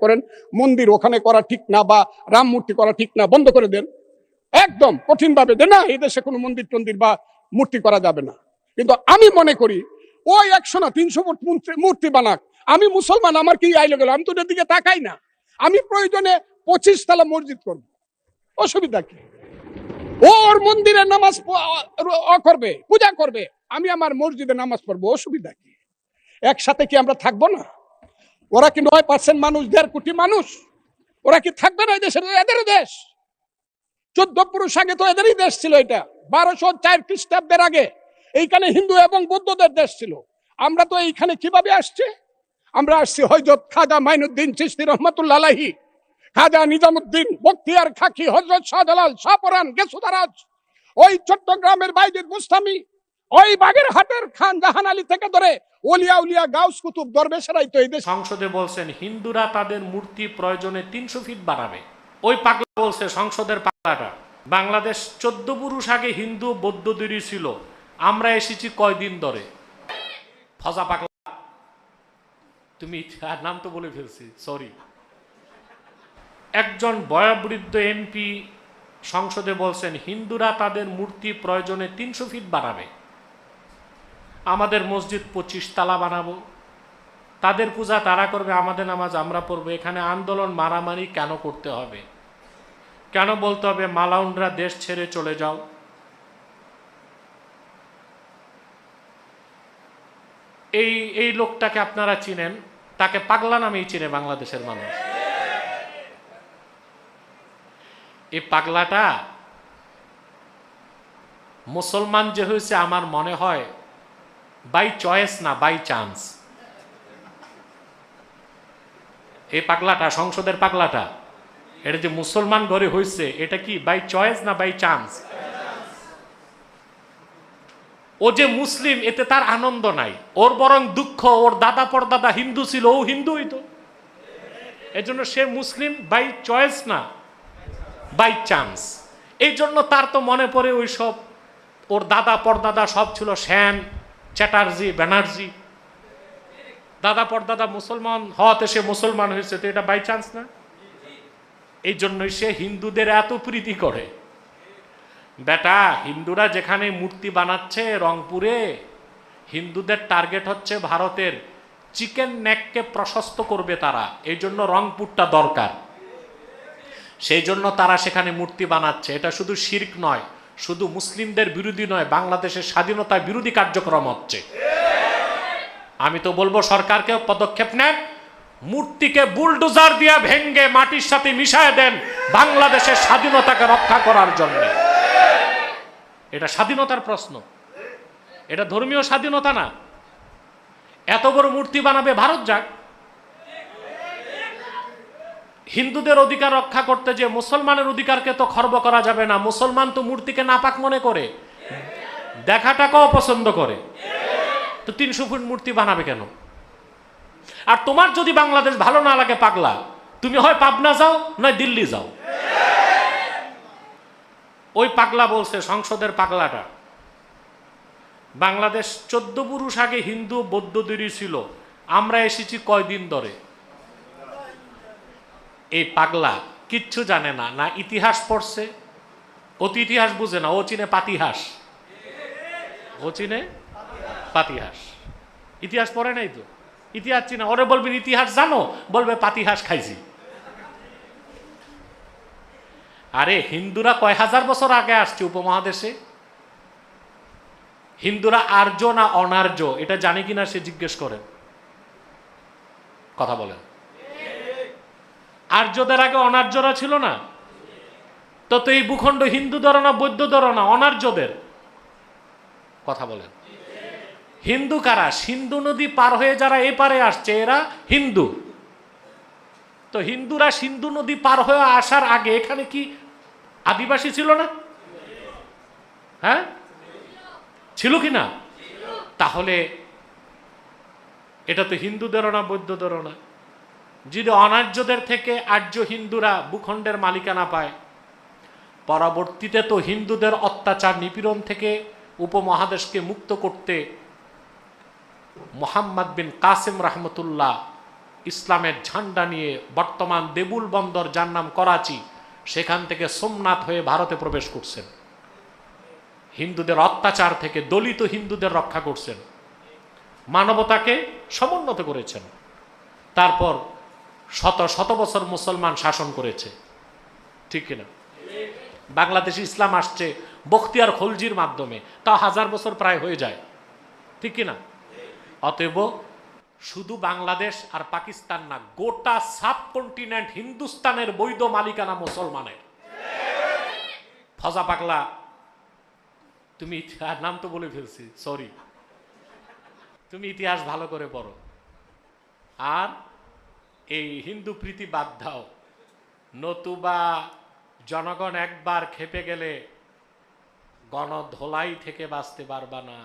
করেন মন্দির ওখানে করা ঠিক না বা রাম মূর্তি করা ঠিক না, বন্ধ করে দেন একদম কঠিন ভাবে, দেন না এই দেশে কোনো মন্দির টন্দির বা মূর্তি করা যাবে না। কিন্তু আমি মনে করি ওই 100 না 300 ফুট মূর্তি বানাক, আমি মুসলমান, আমার কি আইলে গেল, আমি তো ওদের দিকে তাকাই না। আমি প্রয়োজনে 25 তলা মসজিদ করব, অসুবিধা কি? ওর মন্দিরে নামাজ করবে, পূজা করবে, আমি আমার মসজিদে নামাজ পড়বো, অসুবিধা কি? একসাথে কি আমরা থাকবো না? ওরা কি 9% মানুষ, 1.5 কোটি মানুষ, ওরা কি থাকবে না এই দেশের? এদের দেশ। 14 পুরুষ আগে তো এদেরই দেশ ছিল। এটা 1204 খ্রিস্টাব্দের আগে এইখানে হিন্দু এবং বৌদ্ধদের দেশ ছিল। আমরা তো এইখানে কিভাবে আসছি? আমরা আসছি হযরত খাজা মাইনুদ্দিন চিশতি রহমাতুল্লাহ আলাইহি, খাজা নিজামুদ্দিন, বখতিয়ার খাকি, হযরত শাহজালাল, শাহপরান, গেসুদারাজ, ওই চট্টগ্রামের বাইজিদ বুস্তামি, ওই বাগেরহাটের খান জাহান আলী থেকে ধরে ওলিয়া উলিয়া গাউস কুতুব দরবেশেরাই তো এই দেশ। সংসদে বলছেন হিন্দুরা তাদের মূর্তি প্রয়োজনে 300 ফিট বাড়াবে। ওই পাগলা বলছে, সংসদের পাগলাটা, বাংলাদেশ 14 পুরুষ আগে হিন্দু বৌদ্ধদেরই ছিল, আমরা এসেছি কয়দিন ধরে। ফজা পাগলা, তুমি নাম তো বলে ফেলছি, সরি। একজন বয়োবৃদ্ধ এমপি সংসদে বলছেন হিন্দুরা তাদের মূর্তি প্রয়োজনে 300 ফিট বাড়াবে, আমাদের মসজিদ 25 তলা বানাবো, তাদের পূজা তারা করবে, আমাদের নামাজ আমরা পড়বো। এখানে আন্দোলন মারামারি কেন করতে হবে? কেন বলতে হবে মালাউনরা দেশ ছেড়ে চলে যাও? এই লোকটাকে আপনারা চিনেন, তাকে পাগলা নামেই চিনে বাংলাদেশের মানুষ। এই পাগলাটা মুসলমান যে হয়েছে আমার মনে হয় বাই চয়েস না, বাই চান্স। এই পাগলাটা, সংসদের পাগলাটা, এটা যে মুসলমান ঘরে হয়েছে, এটা কি বাই চয়েস না বাই চান্স? ও যে মুসলিম এতে তার আনন্দ নাই, ওর বরং দুঃখ ওর দাদা পরদাদা হিন্দু ছিল, ও হিন্দু হইতো, এজন্য সে মুসলিম বাই চয়েস না বাই চান্স। এই জন্য তার তো মনে পড়ে ওই সব ওর দাদা পরদাদা সব ছিল সেন, চ্যাটার্জি, ব্যানার্জি, দাদা পরদাদা মুসলমান হওয়াতে সে মুসলমান হয়েছে, তো এটা বাই চান্স না? এই জন্যই সে হিন্দুদের এত প্রীতি করে। বেটা, হিন্দুরা যেখানে মূর্তি বানাচ্ছে রংপুরে, হিন্দুদের টার্গেট হচ্ছে ভারতের চিকেন নেককে প্রশস্ত করবে তারা, এই জন্য রংপুরটা দরকার, সেই জন্য তারা সেখানে মূর্তি বানাচ্ছে। এটা শুধু শিরক নয়, শুধু মুসলিমদের বিরোধী নয়, বাংলাদেশের স্বাধীনতা বিরোধী কার্যক্রম হচ্ছে। আমি তো বলবো সরকারকে পদক্ষেপ নেন, মূর্তিকে বুলডোজার দিয়ে ভেঙ্গে মাটির সাথে মিশায় দেন বাংলাদেশের স্বাধীনতাকে রক্ষা করার জন্য। এটা স্বাধীনতার প্রশ্ন, এটা ধর্মীয় স্বাধীনতা না। এত বড় মূর্তি বানাবে ভারত যাক। হিন্দুদের অধিকার রক্ষা করতে যে মুসলমানের অধিকারকে তো খর্ব করা যাবে না। মুসলমান তো মূর্তিকে নাপাক মনে করে, দেখাটাকেও পছন্দ করে, তো 300 ফুট মূর্তি বানাবে কেন? আর তোমার যদি বাংলাদেশ ভালো না লাগে পাগলা, তুমি হয় পাবনা যাও নয় দিল্লি যাও। ওই পাগলা বলছে, সংসদের পাগলাটা, বাংলাদেশ 14 পুরুষ আগে হিন্দু বৌদ্ধদেরই ছিল, আমরা এসেছি কয়দিন ধরে। এই পাগলা কিচ্ছু জানে না, না ইতিহাস পড়ছে, অতি ইতিহাস বুঝে না, ও চিনে পাতিহাস, ও চিনে পাতিহাস, ইতিহাস পড়ে নাই তো, ইতিহাস চিনা। ওরে বলবেন ইতিহাস জানো, বলবে পাতিহাস খাইছি। আরে হিন্দুরা কয় হাজার বছর আগে আসছে উপমহাদেশে। হিন্দুরা আর্য না অনার্য এটা জানে কিনা সে জিজ্ঞেস করেন, কথা বলেন। আর্যদের আগে অনার্যরা ছিল না? তো এই ভূখণ্ড হিন্দুদের না বৌদ্ধদের না, অনার্যদের, কথা বলেন। হিন্দু কারা? সিন্ধু নদী পার হয়ে যারা এপারে আসছে এরা হিন্দু। তো হিন্দুরা সিন্ধু নদী পার হয়ে আসার আগে এখানে কি আদিবাসী ছিল না? হ্যাঁ, ছিল কি না? তাহলে এটা তো হিন্দুদেরও না বৌদ্ধদেরও না। যদি অনার্যদের থেকে আর্য হিন্দুরা ভূখণ্ডের মালিকানা পায়, পরবর্তীতে তো হিন্দুদের অত্যাচার নিপীড়ন থেকে উপমহাদেশকে মুক্ত করতে মুহাম্মদ বিন কাসিম রহমতুল্লাহ ইসলামের ঝান্ডা নিয়ে বর্তমান দেবুল বন্দর, যার নাম করাচি, সেখান থেকে সোমনাথ হয়ে ভারতে প্রবেশ করছেন। হিন্দুদের অত্যাচার থেকে দলিত হিন্দুদের রক্ষা করছেন, মানবতাকে সমুন্নত করেছেন। তারপর শত শত বছর মুসলমান শাসন করেছে, ঠিক কিনা? বাংলাদেশে ইসলাম আসছে বখতিয়ার খলজির মাধ্যমে, তা 1000 বছর প্রায় হয়ে যায়, ঠিক কিনা? অতএব শুধু বাংলাদেশ আর পাকিস্তান না, গোটা সাবকন্টিনেন্ট হিন্দুস্তানের বৈধ মালিকানা মুসলমানের। ফজা পাগলা, তুমি ইতিহাস, নাম তো বলে ফেলছি, সরি, তুমি ইতিহাস ভালো করে পড়ো। আর এই হিন্দু প্রীতি বাদ দাও, নতুবা জনগণ একবার খেপে গেলে গণধোলাই থেকে বাঁচতে পারবা না।